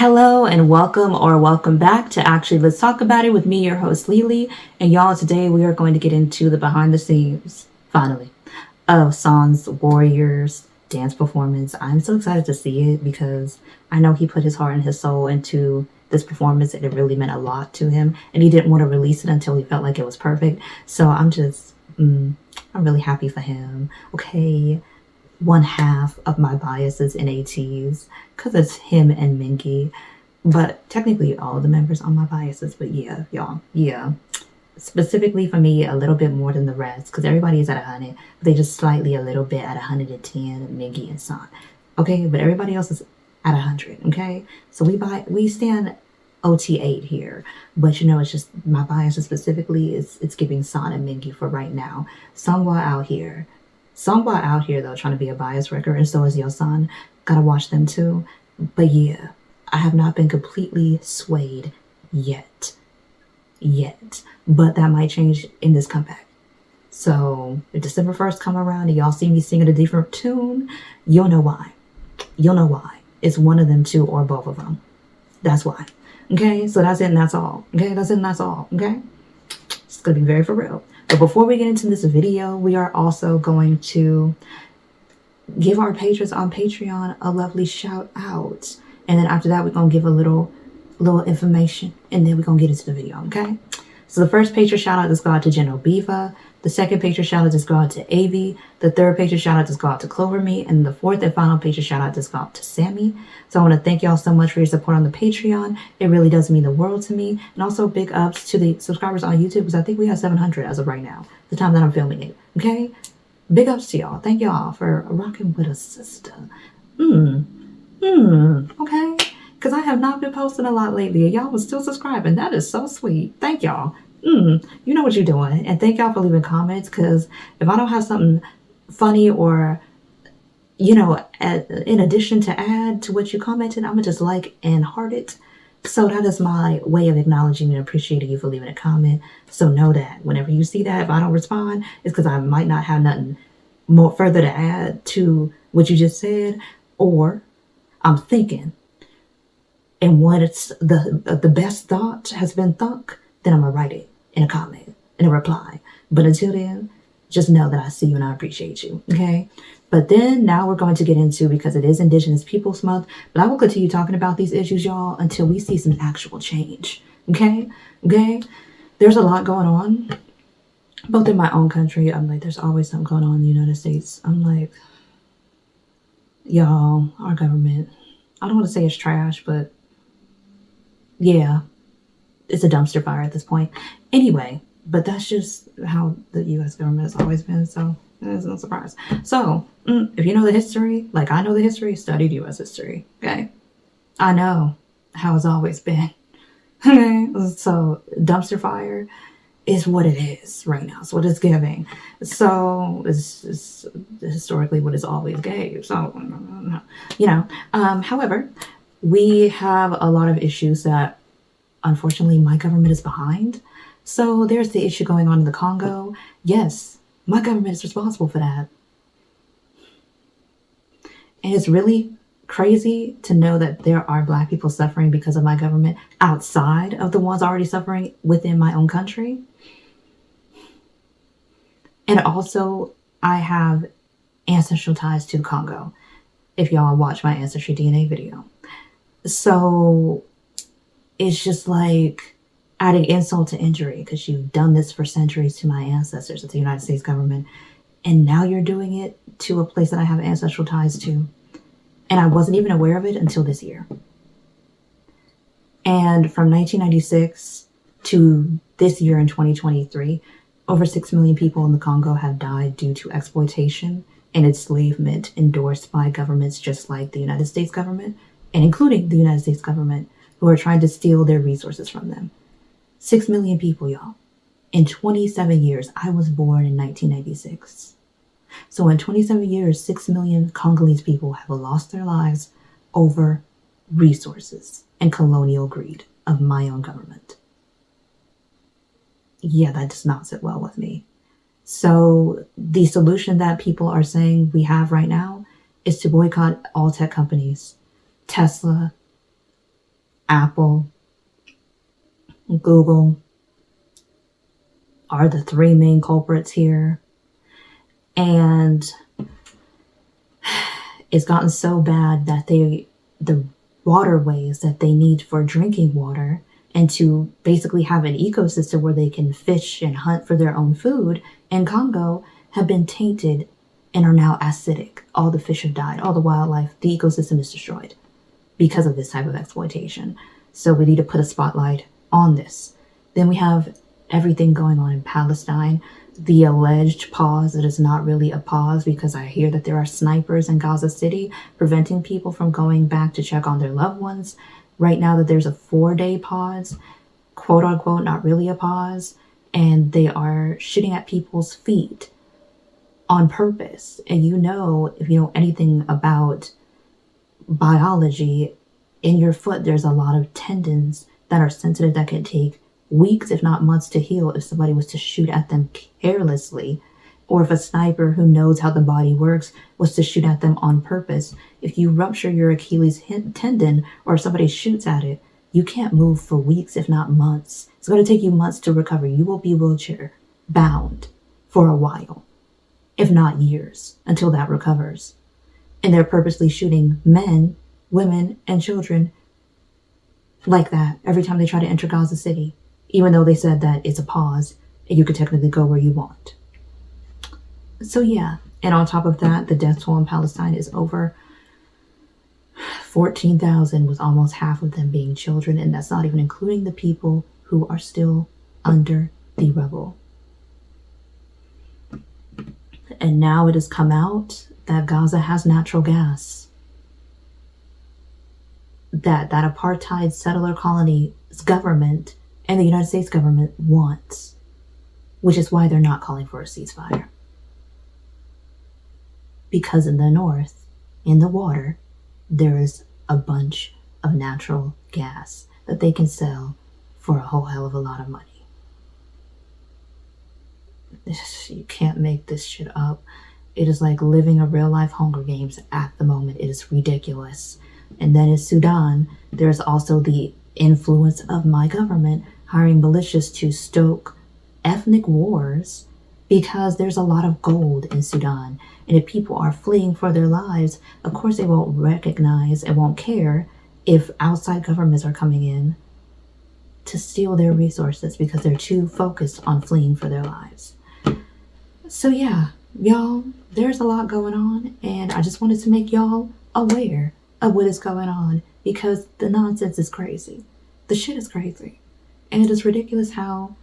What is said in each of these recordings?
Hello and welcome back to Actually Let's Talk About It with me, your host Lily. And y'all, today we are going to get into the behind the scenes, finally, of Son's Warriors dance performance. I'm so excited to see it because I know he put his heart and his soul into this performance and it really meant a lot to him. And he didn't want to release it until he felt like it was perfect. So I'm really happy for him. Okay. One half of my biases in Ateez because it's him and Mingy, but technically all of the members are my biases. But yeah, y'all, yeah, specifically for me, a little bit more than the rest because everybody is at 100, but they just slightly a little bit at 110. Mingy and Son, okay, but everybody else is at 100. Okay, so we stand OT8 here, but it's just my biases specifically is it's giving Son and Mingy for right now. Sungwa out here though, trying to be a bias wrecker, and so is your son. Gotta watch them too. But yeah, I have not been completely swayed yet. But that might change in this comeback. So if December 1st come around and y'all see me singing a different tune, you'll know why. It's one of them two or both of them. That's why. Okay, so that's it and that's all. Okay, that's it and that's all. Okay, it's gonna be very for real. But before we get into this video, we are also going to give our patrons on Patreon a lovely shout out. And then after that, we're going to give a little information. And then we're going to get into the video, okay? So the first patron shout out is go out to Genoviva. The second patron shout out is go out to Avi. The third patron shout out is go out to Cloverme. And the fourth and final patron shout out is go out to Sammy. So I want to thank y'all so much for your support on the Patreon. It really does mean the world to me. And also big ups to the subscribers on YouTube because I think we have 700 as of right now, the time that I'm filming it. Okay? Big ups to y'all. Thank y'all for rocking with us, sister. Okay? Because I have not been posting a lot lately and y'all was still subscribing. That is so sweet. Thank y'all. You know what you're doing. And thank y'all for leaving comments because if I don't have something funny or, in addition to add to what you commented, I'm going to just like and heart it. So that is my way of acknowledging and appreciating you for leaving a comment. So know that whenever you see that, if I don't respond, it's because I might not have nothing more further to add to what you just said, or I'm thinking. And when it's the best thought has been thunk, then I'm going to write it in a comment, in a reply. But until then, just know that I see you and I appreciate you, okay? But then now we're going to get into, because it is Indigenous Peoples Month, but I will continue talking about these issues, y'all, until we see some actual change, okay? Okay? There's a lot going on, both in my own country. I'm like, there's always something going on in the United States. I'm like, y'all, our government, I don't want to say it's trash, but yeah, it's a dumpster fire at this point. Anyway, but that's just how the U.S. government has always been, so it's no surprise. So, if you know the history, like I know the history, studied U.S. history, okay? I know how it's always been, okay? So, dumpster fire is what it is right now. It's what it's giving. So, it's historically what it's always gave. So, however, we have a lot of issues that, unfortunately, my government is behind. So there's the issue going on in the Congo. Yes, my government is responsible for that. And it's really crazy to know that there are Black people suffering because of my government outside of the ones already suffering within my own country. And also, I have ancestral ties to the Congo, if y'all watch my Ancestry DNA video. So it's just like adding insult to injury because you've done this for centuries to my ancestors at the United States government. And now you're doing it to a place that I have ancestral ties to. And I wasn't even aware of it until this year. And from 1996 to this year in 2023, over 6 million people in the Congo have died due to exploitation and enslavement endorsed by governments just like the United States government, and including the United States government, who are trying to steal their resources from them. 6 million people, y'all. In 27 years, I was born in 1996. So in 27 years, 6 million Congolese people have lost their lives over resources and colonial greed of my own government. Yeah, that does not sit well with me. So the solution that people are saying we have right now is to boycott all tech companies, Tesla, Apple, Google are the three main culprits here. And it's gotten so bad that the waterways that they need for drinking water and to basically have an ecosystem where they can fish and hunt for their own food in Congo have been tainted and are now acidic. All the fish have died, all the wildlife, the ecosystem is destroyed because of this type of exploitation. So we need to put a spotlight on this. Then we have everything going on in Palestine, the alleged pause that is not really a pause, because I hear that there are snipers in Gaza City preventing people from going back to check on their loved ones. Right now that there's a 4-day pause, quote unquote, not really a pause, and they are shooting at people's feet on purpose. And you know, if you know anything about biology, in your foot there's a lot of tendons that are sensitive that can take weeks, if not months, to heal if somebody was to shoot at them carelessly, or if a sniper who knows how the body works was to shoot at them on purpose. If you rupture your Achilles tendon or somebody shoots at it, you can't move for weeks, if not months. It's going to take you months to recover. You will be wheelchair bound for a while, if not years, until that recovers. And they're purposely shooting men, women, and children like that every time they try to enter Gaza City, even though they said that it's a pause and you could technically go where you want. So yeah, and on top of that, the death toll in Palestine is over 14,000, with almost half of them being children, and that's not even including the people who are still under the rubble. And now it has come out that Gaza has natural gas that apartheid settler colony's government and the United States government wants, which is why they're not calling for a ceasefire. Because in the north, in the water, there is a bunch of natural gas that they can sell for a whole hell of a lot of money. You can't make this shit up. It is like living a real life Hunger Games at the moment. It is ridiculous. And then in Sudan, there's also the influence of my government hiring militias to stoke ethnic wars, because there's a lot of gold in Sudan. And if people are fleeing for their lives, of course they won't recognize and won't care if outside governments are coming in to steal their resources, because they're too focused on fleeing for their lives. So yeah, y'all, there's a lot going on, and I just wanted to make y'all aware of what is going on, because the nonsense is crazy. The shit is crazy. And it is ridiculous how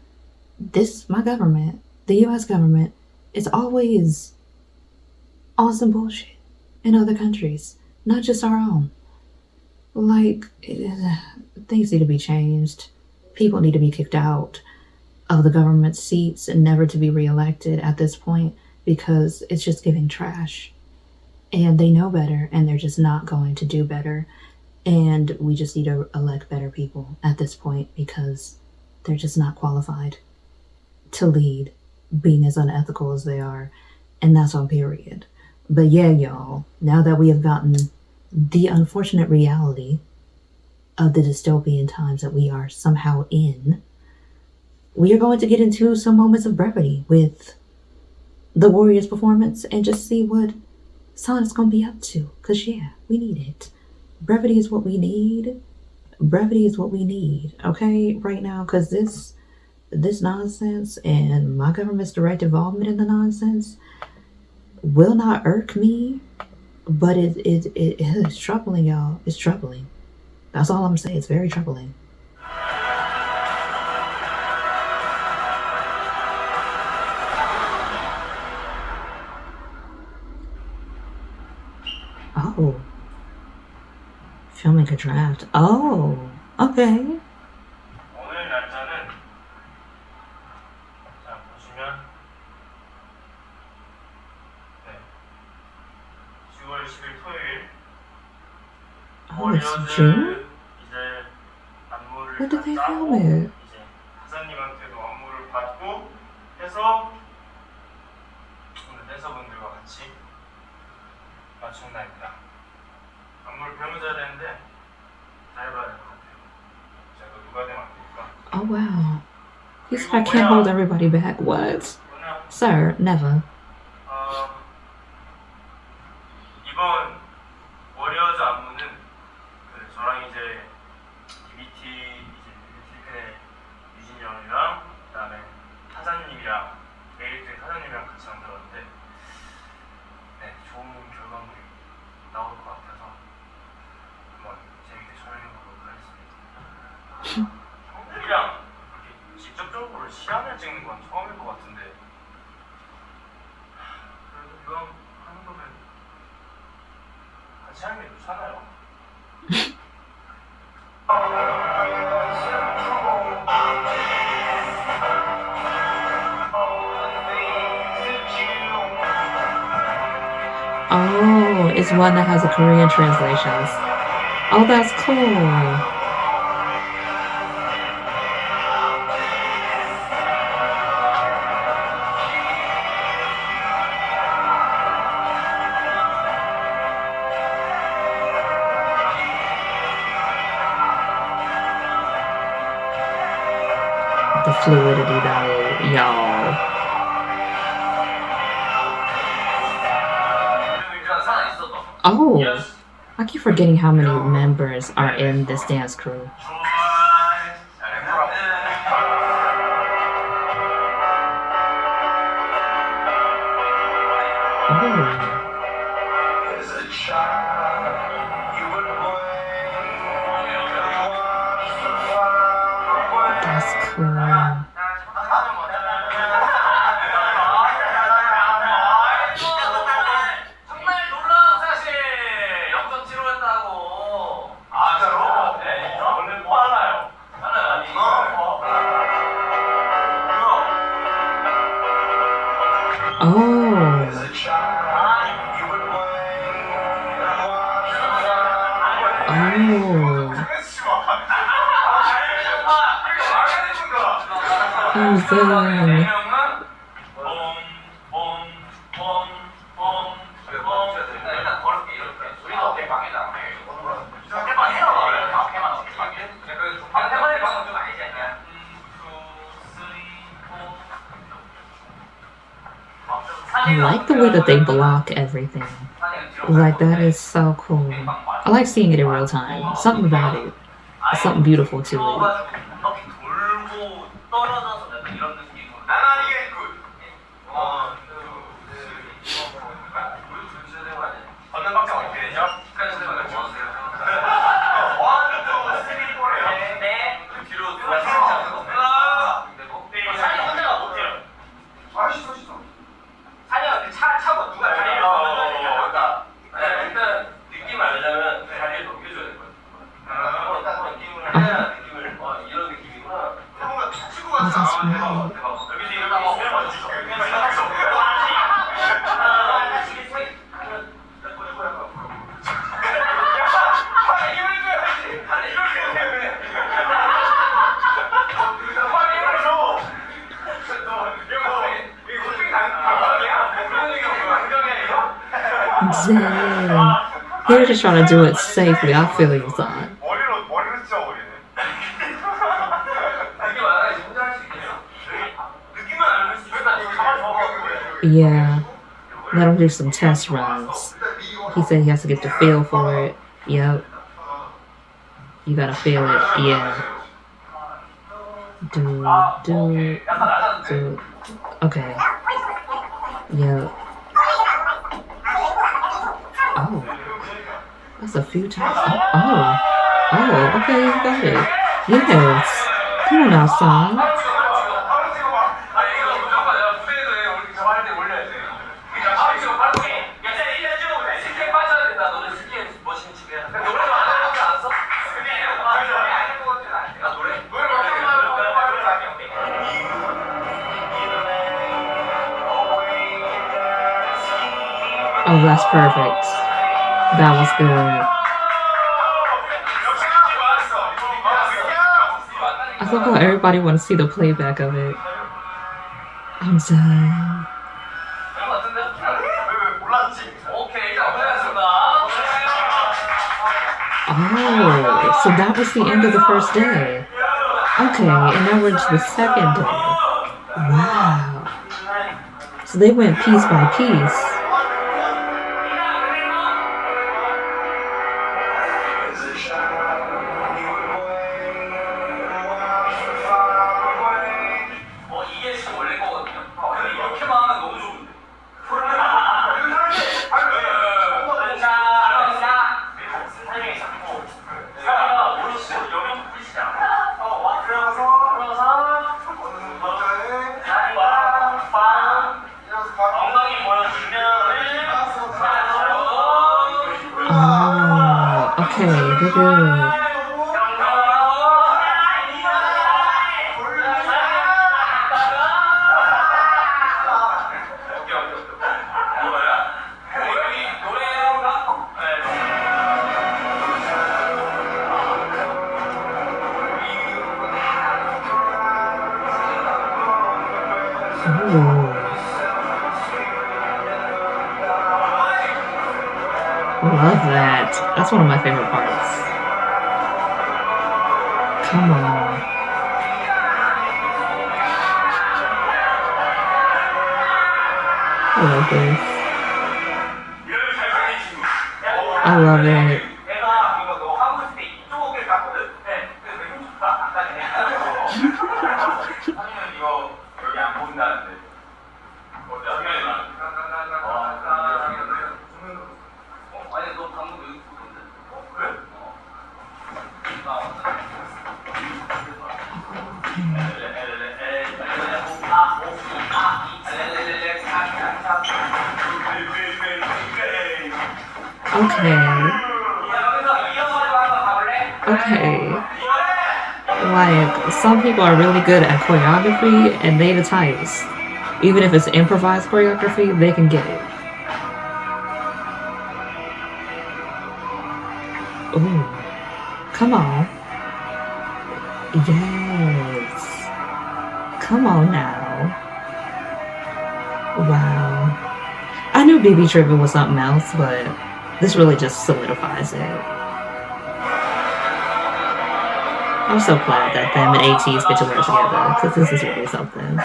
my government, the US government, is always on some bullshit in other countries, not just our own. Like, things need to be changed. People need to be kicked out of the government seats and never to be reelected at this point, because it's just giving trash. And they know better, and they're just not going to do better. And we just need to elect better people at this point, because they're just not qualified to lead, being as unethical as they are. And that's on period. But yeah, y'all, now that we have gotten the unfortunate reality of the dystopian times that we are somehow in, we are going to get into some moments of brevity with the Warriors performance and just see what Sonic's gonna be up to. Cause yeah, we need it. Brevity is what we need. Brevity is what we need, okay, right now, because this nonsense and my government's direct involvement in the nonsense will not irk me, but it is troubling, y'all. It's troubling. That's all I'm saying. It's very troubling. Oh. Filming a draft. Oh, okay. 오늘 날짜는 자 보시면 네 10월 10일 토요일 Oh, it's June? 이제 안무를 When did they 다 film 짜고 it? 이제 사장님한테도 안무를 받고 해서 오늘 댄서분들과 같이 맞춘 날입니다. 안무를 배우자 되는데 다 해봐야 될 것 같아요. 제가 또 누가 되면 안 되니까. Oh wow. He said I can't hold everybody back. What? Sir, never. 이번 워리어즈 안무는 그 저랑 이제 필리핀의 유진이 형이랑 그다음에 사장님이랑 메일팀 사장님이랑 같이 만들었는데 네, 좋은 결과물이 나올 것 같아서 한번 재밌게 촬영해보도록 하겠습니다. 형들이랑 이렇게 직접적으로 시안을 찍는 건 처음일 것 같은데 그래도 이왕 하는 거면 같이 하는 게 좋잖아요. Oh, it's one that has a Korean translations. Oh, that's cool. The fluidity though, y'all. Oh, I keep forgetting how many members are in this dance crew. Oh. That's cool. I like the way that they block everything. Like, that is so cool. I like seeing it in real time. Something about it. There's something beautiful to it. Dang. They're just trying to do it safely. I feel you, son. Yeah. Let him do some test runs. He said he has to get the feel for it. Yep. You gotta feel it. Yeah. Do. Okay. Yep. Oh. That's a few times. Oh, okay, you got it. Yes. Come on now, son. Oh, that's perfect. That was good. I love how everybody wants to see the playback of it. I'm done. Oh, so that was the end of the first day. Okay, and now we're into the second day. Wow. So they went piece by piece. 이게 지금 원래인 거거든요. 근데 이렇게만 하면 너무 좋은데. 타이밍이 잡고 사이가 오른쪽 여기 풀리지 않아. 들어가서 빵 엉덩이 보여주면은 Oh, okay, they're good. Ooh. Love that. That's one of my favorite parts. Come on. I love this. I love it. Okay. Like, some people are really good at choreography, and they the types. Even if it's improvised choreography, they can get it. Ooh. Come on. Yes. Come on now. Wow. I knew BB Trippin' was something else, but this really just solidifies it. I'm so glad that them and Ateez get to work together, because this is really something.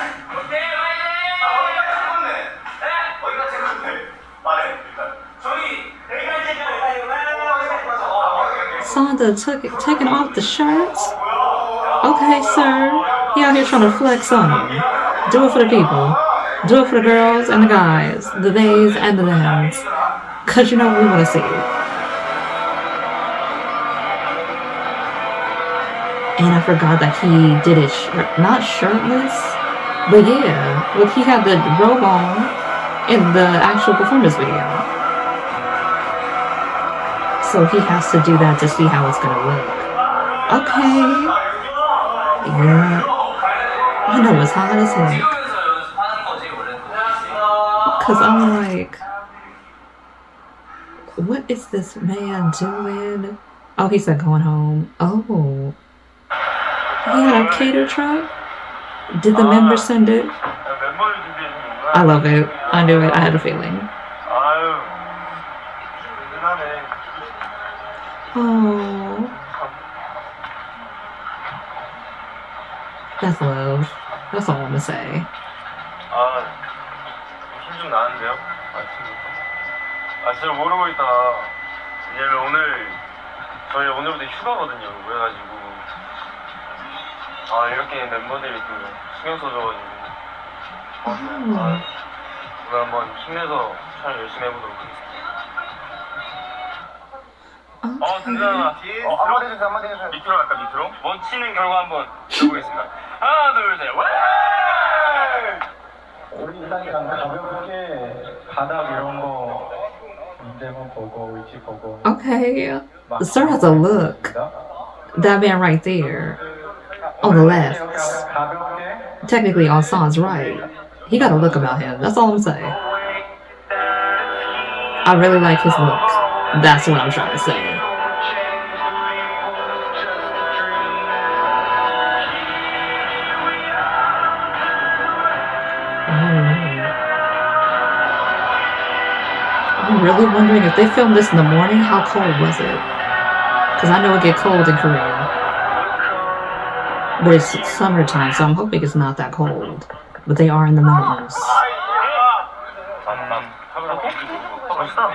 Sonda taking off the shirts? Okay, sir. He out here trying to flex on them. Do it for the people. Do it for the girls and the guys. The theys and the thems. Because you know what we want to see. And I forgot that he did it not shirtless, but yeah, he had the robe on in the actual performance video. So he has to do that to see how it's gonna look. Okay. Yeah. I know it's hot as heck. Cause I'm like, what is this man doing? Oh, he said going home. Oh. He had a cater truck? Did the members send it? I love it. I knew it. I had a feeling. Oh. That's love. That's all I'm gonna say. 힘좀 나는데요? 아침부터? 진짜 모르고 있다가 왜냐면 저희 오늘부터 휴가거든요. 그래가지고 이렇게 멤버들이 또 신경 써줘가지고 오늘 한번 힘내서 잘 열심히 해보도록 하겠습니다. 든든하다. 한마디 해주세요, 한마디 해주세요. 밑으로 갈까, 밑으로? 멋지는 결과 한번 해보겠습니다. 하나, 둘, 셋, 왜! 우리 일단 가볍게 바닥 이런 거 문제만 보고 위치 보고. Okay, the sir has a look. That man right there, on the left, technically on Son's right. He got a look about him. That's all I'm saying. I really like his look. That's what I'm trying to say. I'm really wondering if they filmed this in the morning, how cold was it? Because I know it get cold in Korea. But it's summertime, so I'm hoping it's not that cold. But they are in the mountains. 멋있다.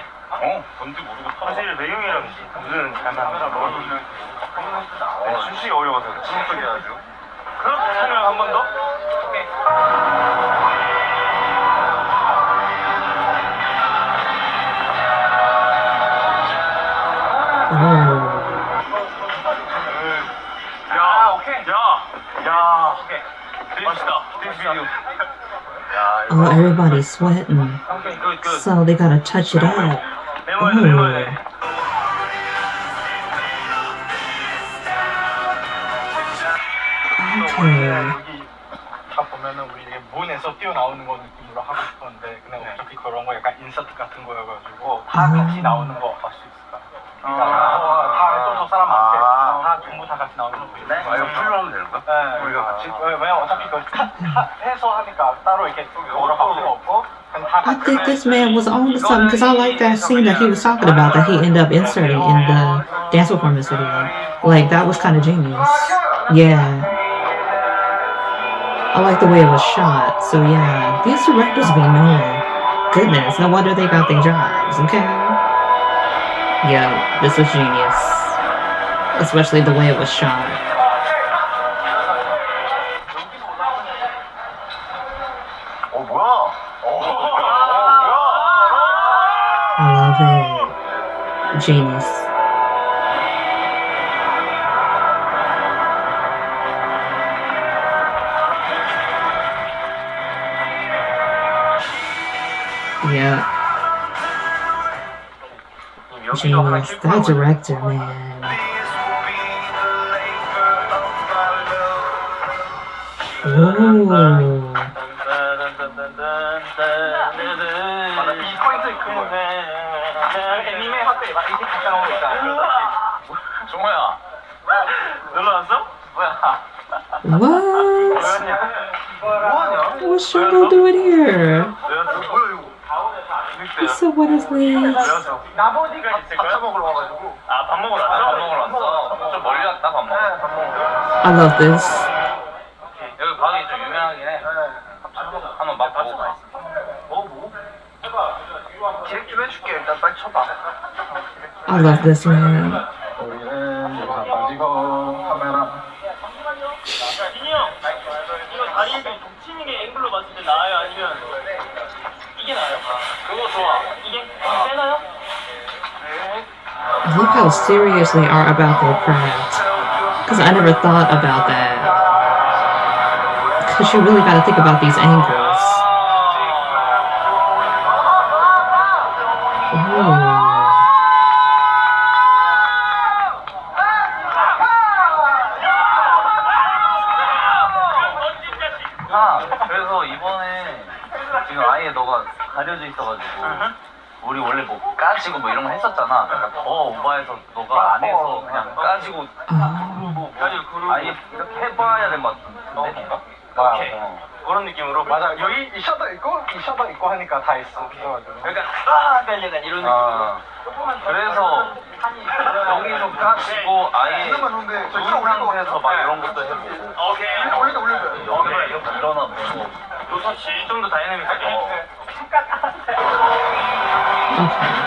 뭔지 모르고 사실 매형이랑 무슨 장난하나 모르는 순수히 어려워서 진속이 아주 그럼 설명 한 번 더? 오케이. 야 오케이 야 오케이 맛있다 비디오 Oh, everybody's sweating. So they gotta touch it up. Okay. 여기 다 보면은 우리 이게 문에서 뛰어나오는 거 느낌으로 하고 싶었는데 그냥 어차피 그런 거 약간 인서트 같은 거여가지고 다 같이 나오는 거 할 수 있을까? 다또 사람 많대. 다 전부 다 같이 나오는 거 보이네. 아 이거 풀로 하면 되는 거야? 네. 우리가 같이 왜냐면 어차피 그 해서 하니까 따로 이렇게 오러 갈 필요 없고 그냥 다 I 같이. think this man was on to something because I like that scene that he was talking about that he ended up inserting in the dance performance video. Like, that was kind of genius. Yeah. I like the way it was shot. So yeah, these directors be knowing. Goodness, no wonder they got their jobs, okay? Yeah, this was genius. Especially the way it was shot. 뭐야? I love it. Genius. Yeah. Genius. That director, man. Ooh. 이 포인트 그거 애니메 할때 막 이렇게 잠깐 오고 있잖아. 종호야 놀러 왔어? 뭐야? What? 뭐하냐? What's Shadow doing here? 뭐야 이거? So what is this? 나머지가 같이 먹으러 와가지고. 아 밥 먹으러 왔어? 밥 먹으러 왔어? 좀 멀리 왔다 밥 먹으러. 네, 밥 먹으러. I love this. 여기 방이 좀 유명하긴 해. 한번 맛보고 가. 뭐? 기획 좀 해줄게. 일단 빨리 쳐봐. I love this, man. 우리는 여기서 빠지고 카메라. 진이 형, 이거 다리에 겹치는 게 앵글로 봤을 때 나아요? 아니면 이게 나아요? 그거 좋아. 이게 세나요? I love how serious they are about their craft. Because I never thought about that. Because you really got to think about these angles. Ooh. 그래서 이번에 지금 아예 너가 가려져 있어가지고 우리 원래 뭐 까지고 뭐 이런 거 했었잖아. 그러니까 더 오버해서 너가 안 해서 그냥 까지고 뭐 아예 이렇게 해봐야 될 것 같은데. 오케이. 그런 느낌으로. 맞아. 여기 이 셔터 있고 이 셔터 있고 하니까 다 있어. 그래가지고. 약간 약간 이런 느낌으로. 그래서 여기서 까지고 아예 누운 상태에서 막 이런 것도 해보고. 오케이. 올려줘. 여기가 이렇게 일어나고. 그렇지. 좀 더 다이내믹하게. Okay.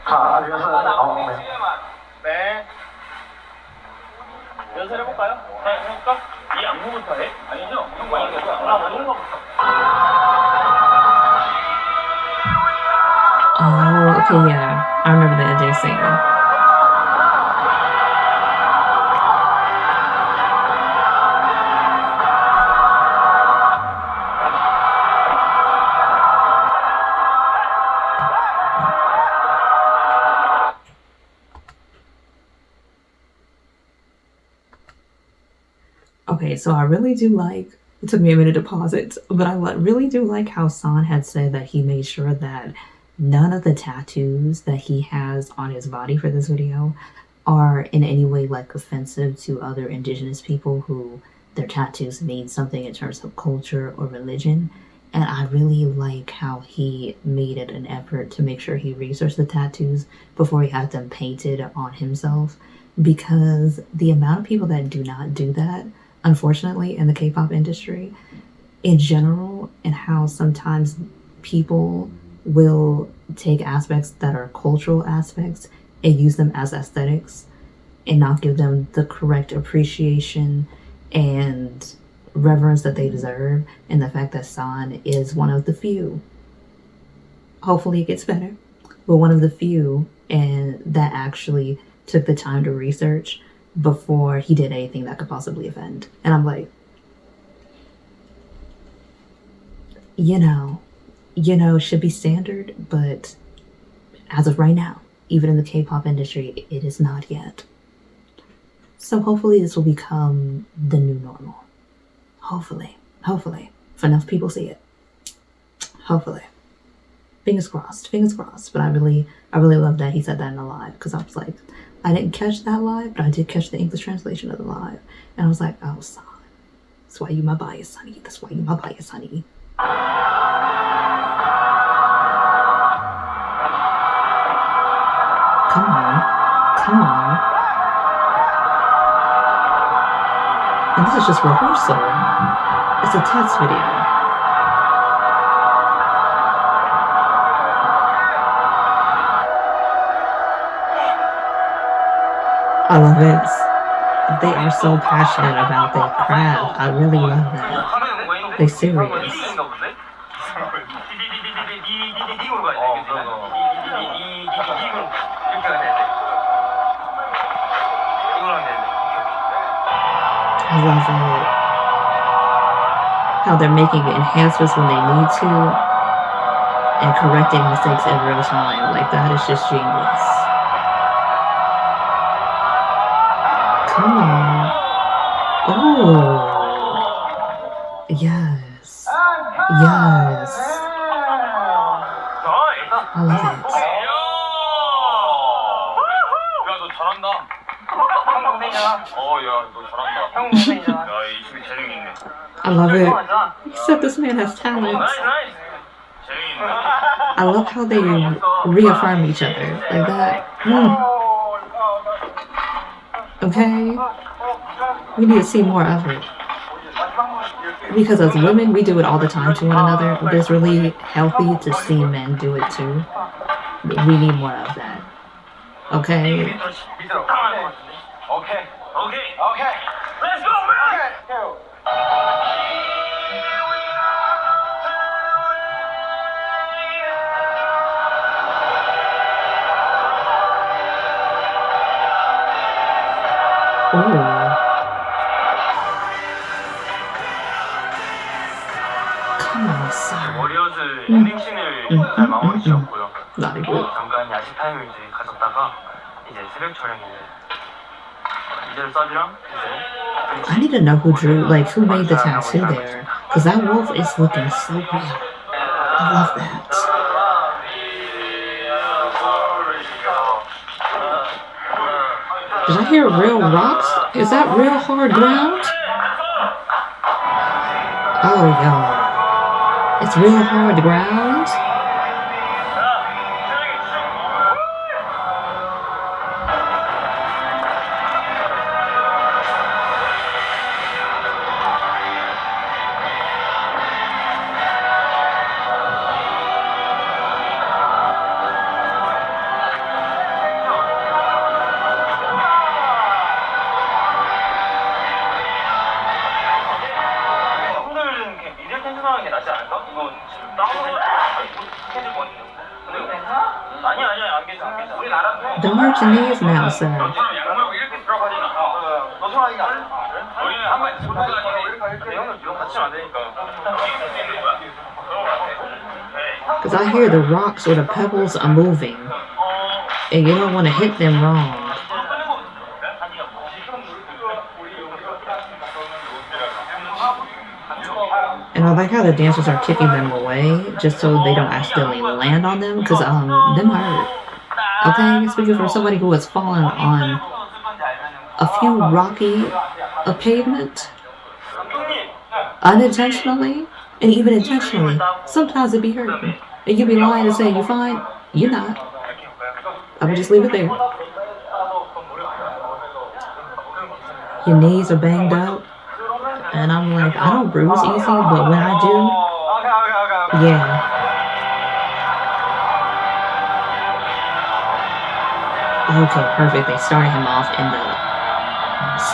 자, 그래서 네. 연습해볼까요? 네, 해볼까? 이 안무부터 해? 아니죠? 형 많이 해볼까? 먹는 거부터. Oh, okay, yeah. I remember the Ateez singer. Okay, so I really do like, it took me a minute to pause it, but I really do like how San had said that he made sure that none of the tattoos that he has on his body for this video are in any way like offensive to other indigenous people who their tattoos mean something in terms of culture or religion. And I really like how he made it an effort to make sure he researched the tattoos before he had them painted on himself, because the amount of people that do not do that, unfortunately, in the K-pop industry in general, and how sometimes people will take aspects that are cultural aspects and use them as aesthetics and not give them the correct appreciation and reverence that they deserve. And the fact that San is one of the few, hopefully it gets better, but one of the few and that actually took the time to research before he did anything that could possibly offend. And I'm like, you know, should be standard, but as of right now, even in the K-pop industry, it is not yet. So hopefully this will become the new normal. Hopefully, if enough people see it. Hopefully. Fingers crossed. But I really love that he said that in the live, because I was like, I didn't catch that live, but I did catch the English translation of the live. And I was like, oh, son, that's why you my bias, honey. Come on. And this is just rehearsal. It's a test video. I love it. They are so passionate about their craft. I really love that. They serious. I love it. How they're making enhancements when they need to and correcting mistakes in real time. Like, that is just genius. Come on. Oh. Yes. I love it. I love it. He said this man has talent. I love how they reaffirm each other like that. Okay? We need to see more of it. Because as women, we do it all the time to one another. But it's really healthy to see men do it too. We need more of that. Okay? Okay. Let's go, man! Ooh. Come on, sir. 워리어즈 엔딩씬을 잘 마무리 지었고요. Not good. 잠깐 야식 타임을 이제 가졌다가 이제 새벽 촬영인데 이제 서비랑 이제 I need to know who made the tattoo there. Because that wolf is looking so real. I love that. Did I hear real rocks? Is that real hard ground? Oh, yo. It's real hard ground? Don't hurt your knees now, sir. Because I hear the rocks or the pebbles are moving, and you don't want to hit them wrong. And I like how the dancers are kicking them away just so they don't accidentally land on them, because them hurt. Okay, speaking for somebody who has fallen on a few rocky pavement unintentionally and even intentionally, sometimes it be hurting. And you be lying to say you fine, you're not. I would just leave it there. Your knees are banged up, and I'm like, I don't bruise easy, but when I do, yeah. Okay, perfect. They started him off in the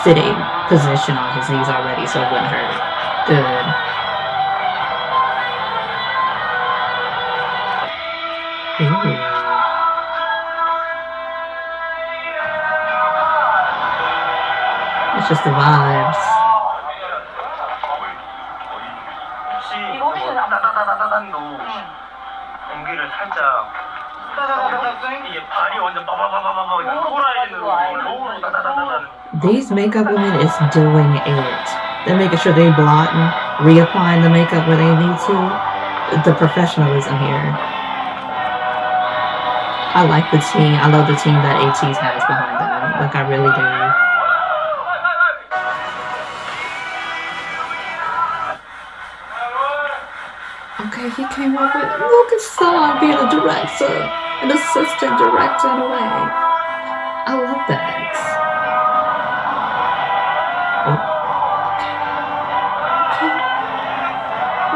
sitting position on his knees already, so it wouldn't hurt. Good. Ooh. It's just the vibes. 공기를 살짝 이게 발이 완전 빠바바바바바 돌아있는 로우로 따다다다다. These makeup women is doing it. They're making sure they blotting, reapplying the makeup where they need to. The professionalism here. I like the team. I love the team that Ateez has behind them. Like, I really do. Okay, he came up with, look at Son being a director, an assistant director in a way. I love that.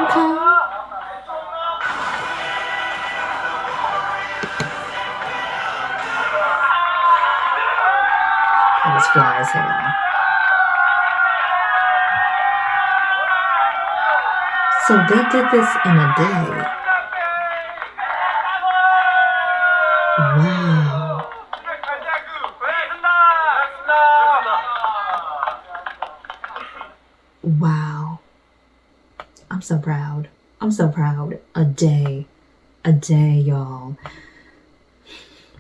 Okay. That was fly as hell. So they did this in a day. Wow. Wow. I'm so proud. I'm so proud. A day, y'all.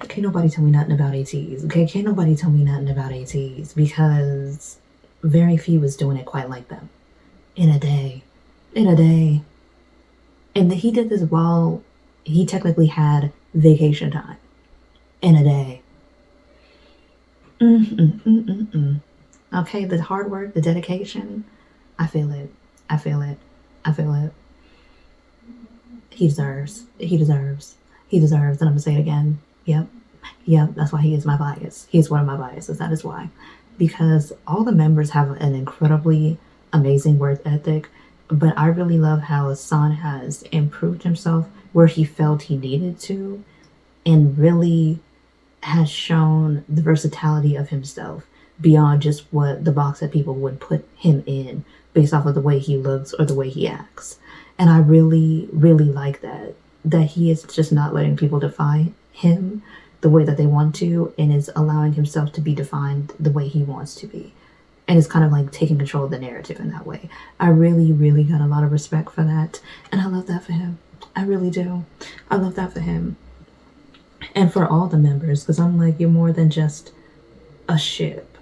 Can't nobody tell me nothing about Ateez. Okay, can't nobody tell me nothing about Ateez, because very few is doing it quite like them. In a day. And he did this while he technically had vacation time. In a day. Okay, the hard work, the dedication, I feel it. He deserves. And I'm gonna say it again. Yep, that's why he is my bias. He's one of my biases, that is why. Because all the members have an incredibly amazing work ethic, but I really love how Son has improved himself where he felt he needed to, and really has shown the versatility of himself beyond just what the box that people would put him in based off of the way he looks or the way he acts. And I really like that he is just not letting people define him the way that they want to, and is allowing himself to be defined the way he wants to be. And it's kind of like taking control of the narrative in that way. I really got a lot of respect for that. And I love that for him. I really do. I love that for him. And for all the members, because I'm like, you're more than just a ship.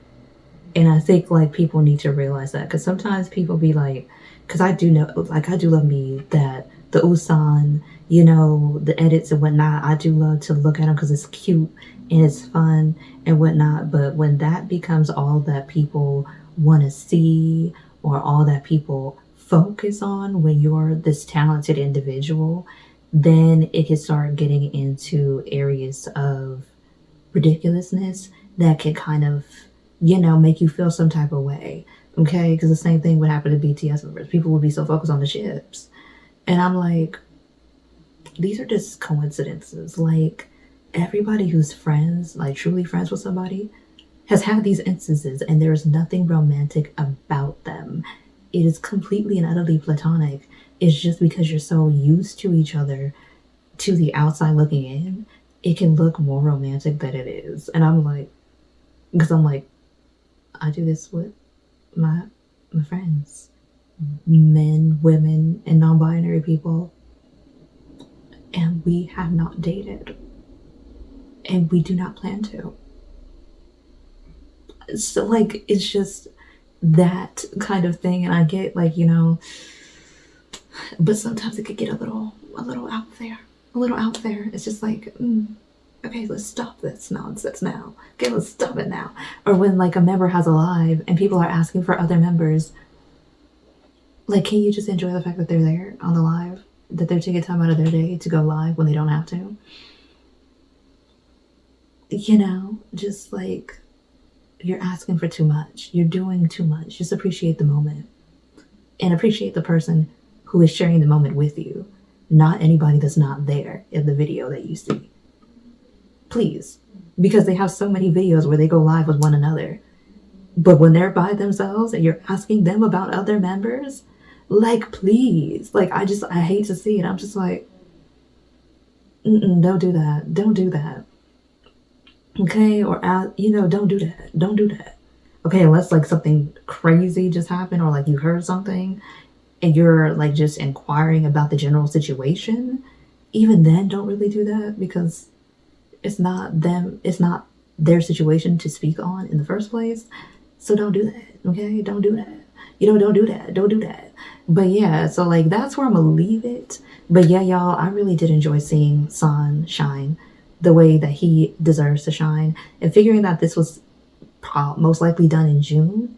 And I think like people need to realize that, because sometimes people be like, because I do know, like I do love me that the Ulsan, you know, the edits and whatnot, I do love to look at them because it's cute and it's fun and whatnot. But when that becomes all that people want to see, or all that people focus on when you're this talented individual, then it can start getting into areas of ridiculousness that can kind of, you know, make you feel some type of way. Okay, because the same thing would happen to BTS members. People would be so focused on the ships. And I'm like, these are just coincidences. Like, everybody who's friends, like truly friends with somebody, has had these instances, and there is nothing romantic about them. It is completely and utterly platonic. It's just because you're so used to each other, to the outside looking in, it can look more romantic than it is. And I'm like, because I'm like, I do this with my friends, men, women, and non-binary people, and we have not dated, and we do not plan to. So like, it's just that kind of thing. And I get like, you know, But sometimes it could get a little out there. A little out there. It's just like, okay, let's stop this nonsense now. Okay, let's stop it now. Or when like a member has a live and people are asking for other members, like, can you just enjoy the fact that they're there on the live? That they're taking time out of their day to go live when they don't have to? You know, just like, you're asking for too much. You're doing too much. Just appreciate the moment. And appreciate the person who is sharing the moment with you. Not anybody that's not there in the video that you see. Please. Because they have so many videos where they go live with one another. But when they're by themselves and you're asking them about other members, like, please. Like, I hate to see it. I'm just like, don't do that. Don't do that. Okay? Or, don't do that. Don't do that. Okay, unless like something crazy just happened or like you heard something and you're like just inquiring about the general situation, even then don't really do that because it's not their situation to speak on in the first place. So don't do that, okay? Don't do that. Don't do that. Don't do that. But yeah, so like that's where I'm gonna leave it. But yeah, y'all, I really did enjoy seeing Son shine the way that he deserves to shine. And figuring that this was most likely done in June,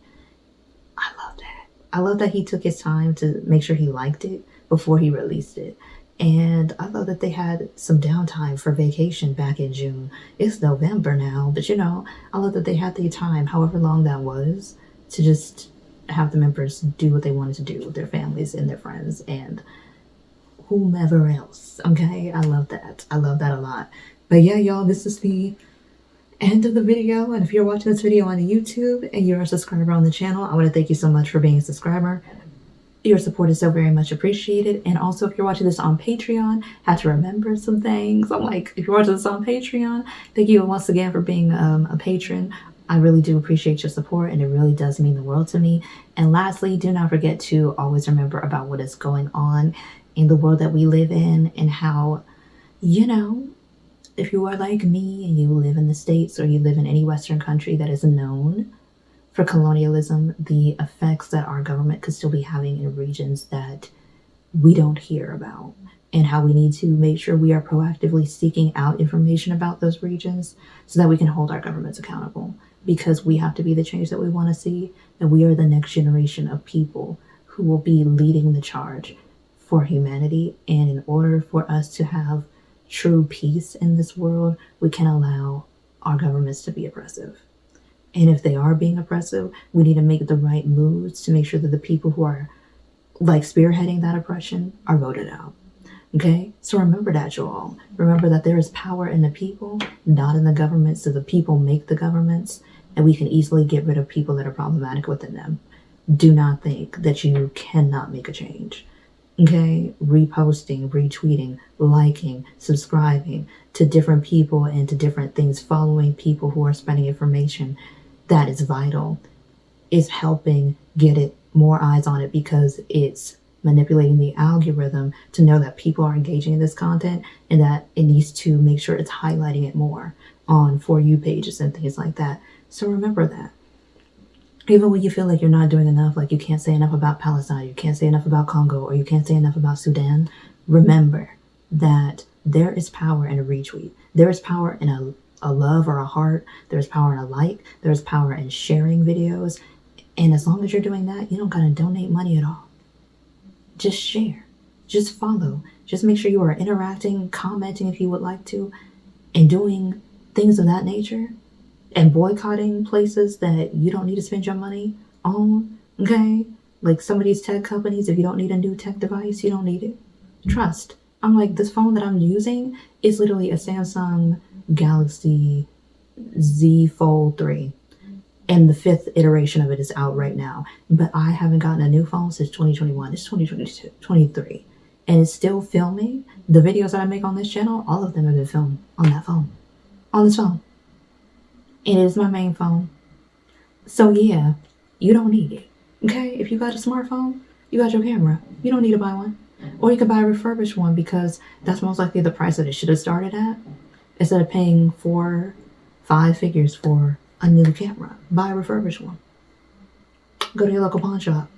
I love that. I love that he took his time to make sure he liked it before he released it. And I love that they had some downtime for vacation back in June. It's November now, but I love that they had the time, however long that was, to just have the members do what they wanted to do with their families and their friends and whomever else. Okay, I love that. I love that a lot. But yeah, y'all, this is the end of the video. And if you're watching this video on YouTube and you're a subscriber on the channel, I want to thank you so much for being a subscriber. Your support is so very much appreciated. And also, if you're watching this on Patreon, have to remember some things. I'm like, if you're watching this on Patreon, thank you once again for being a patron. I really do appreciate your support, and it really does mean the world to me. And lastly, do not forget to always remember about what is going on in the world that we live in and how, if you are like me and you live in the States or you live in any Western country that is known for colonialism, the effects that our government could still be having in regions that we don't hear about, and how we need to make sure we are proactively seeking out information about those regions so that we can hold our governments accountable, because we have to be the change that we want to see, and we are the next generation of people who will be leading the charge for humanity. And in order for us to have true peace in this world, we can allow our governments to be oppressive. And if they are being oppressive, we need to make the right moves to make sure that the people who are like spearheading that oppression are voted out. Okay? So remember that, you all. Remember that there is power in the people, not in the government. So the people make the governments, and we can easily get rid of people that are problematic within them. Do not think that you cannot make a change. Okay? Reposting, retweeting, liking, subscribing to different people and to different things, following people who are spreading information that is vital, is helping get it more eyes on it, because it's manipulating the algorithm to know that people are engaging in this content and that it needs to make sure it's highlighting it more on For You pages and things like that. So remember that. Even when you feel like you're not doing enough, like you can't say enough about Palestine, you can't say enough about Congo, or you can't say enough about Sudan, remember that there is power in a retweet. There is power in a love or a heart. There's power in a like. There's power in sharing videos. And as long as you're doing that, you don't gotta donate money at all. Just share. Just follow. Just make sure you are interacting, commenting if you would like to, and doing things of that nature, and boycotting places that you don't need to spend your money on. Okay? Like some of these tech companies, if you don't need a new tech device, you don't need it. Trust. I'm like, this phone that I'm using is literally a Samsung Galaxy Z Fold 3. And the 5th iteration of it is out right now. But I haven't gotten a new phone since 2021. It's 2022, 23. And it's still filming. The videos that I make on this channel, all of them have been filmed on that phone. On this phone. And it is my main phone. So yeah, you don't need it. Okay? If you got a smartphone, you got your camera. You don't need to buy one. Or you could buy a refurbished one, because that's most likely the price that it should have started at. Instead of paying 4-5 figures for a new camera, buy a refurbished one. Go to your local pawn shop.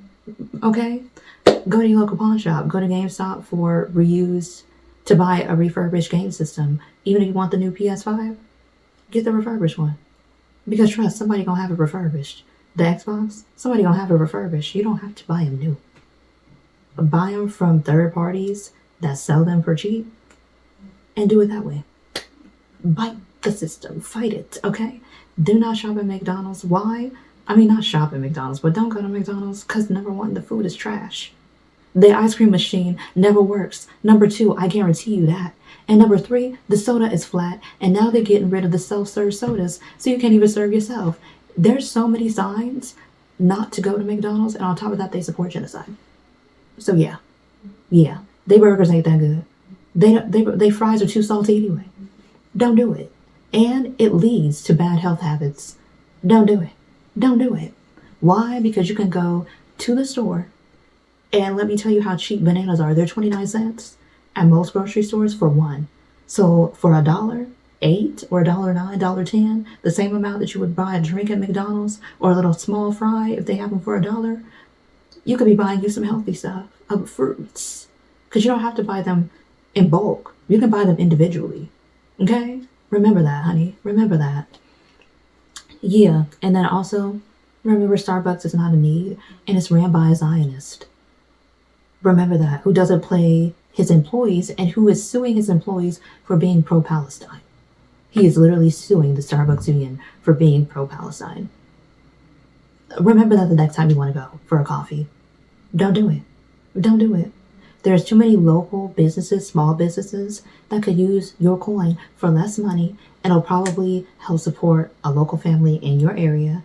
Okay? Go to your local pawn shop. Go to GameStop for reused, to buy a refurbished game system. Even if you want the new PS5, get the refurbished one. Because trust, somebody gonna have it refurbished. The Xbox, somebody gonna have it refurbished. You don't have to buy them new. Buy them from third parties that sell them for cheap and do it that way. Bite the system. Fight it, okay? Do not shop at McDonald's. Why? I mean, not shop at McDonald's, but don't go to McDonald's because number one, the food is trash. The ice cream machine never works. Number two, I guarantee you that. And number three, the soda is flat. And now they're getting rid of the self-serve sodas, so you can't even serve yourself. There's so many signs not to go to McDonald's, and on top of that, they support genocide. So yeah, they burgers ain't that good. They fries are too salty anyway. Don't do it. And it leads to bad health habits. Don't do it. Don't do it. Why? Because you can go to the store, and let me tell you how cheap bananas are. They're 29 cents at most grocery stores for one. So for $1.08 or $1.09, $1.10, the same amount that you would buy a drink at McDonald's or a little small fry if they have them for $1, you could be buying you some healthy stuff, fruits, because you don't have to buy them in bulk. You can buy them individually. Okay? Remember that, honey. Remember that. Yeah, and then also, remember Starbucks is not a need, and it's ran by a Zionist. Remember that, who doesn't pay his employees and who is suing his employees for being pro-Palestine. He is literally suing the Starbucks union for being pro-Palestine. Remember that the next time you want to go for a coffee. Don't do it. Don't do it. There's too many local businesses, small businesses, that could use your coin for less money, and it'll probably help support a local family in your area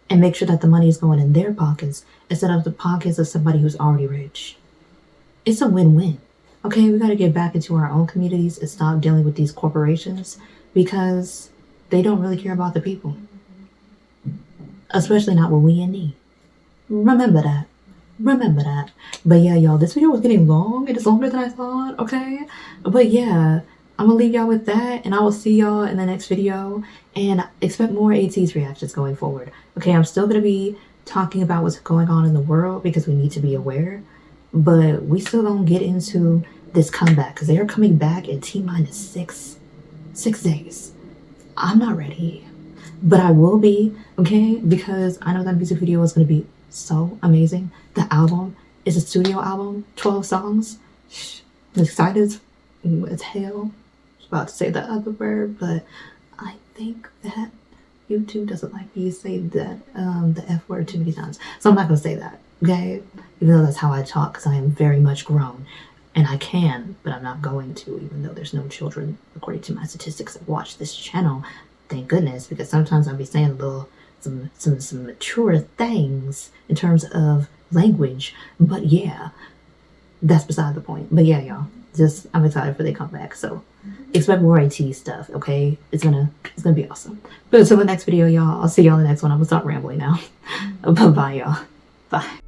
and make sure that the money is going in their pockets instead of the pockets of somebody who's already rich. It's a win-win. Okay, we got to get back into our own communities and stop dealing with these corporations because they don't really care about the people. Especially not when we in need. Remember that. Remember that. But yeah, y'all, this video was getting long. It is longer than I thought, okay? But yeah, I'm gonna leave y'all with that, and I will see y'all in the next video. And expect more Ateez reactions going forward. Okay, I'm still gonna be talking about what's going on in the world because we need to be aware. But we still don't get into this comeback because they are coming back in T-minus 6 days. I'm not ready. But I will be, okay? Because I know that music video is gonna be so amazing. The album is a studio album, 12 songs. I'm excited as hell. I was about to say the other word, but I think that YouTube doesn't like me to say that the F word too many times. So I'm not gonna say that, okay? Even though that's how I talk, because I am very much grown. And I can, but I'm not going to, even though there's no children, according to my statistics, that watch this channel. Thank goodness, because sometimes I'll be saying a little some mature things in terms of language. But yeah, that's beside the point. But yeah, y'all, I'm excited for they come back. So expect more Ateez stuff, okay? It's gonna be awesome. But until the next video, y'all, I'll see y'all in the next one. I'm gonna stop rambling now. Bye, y'all. Bye.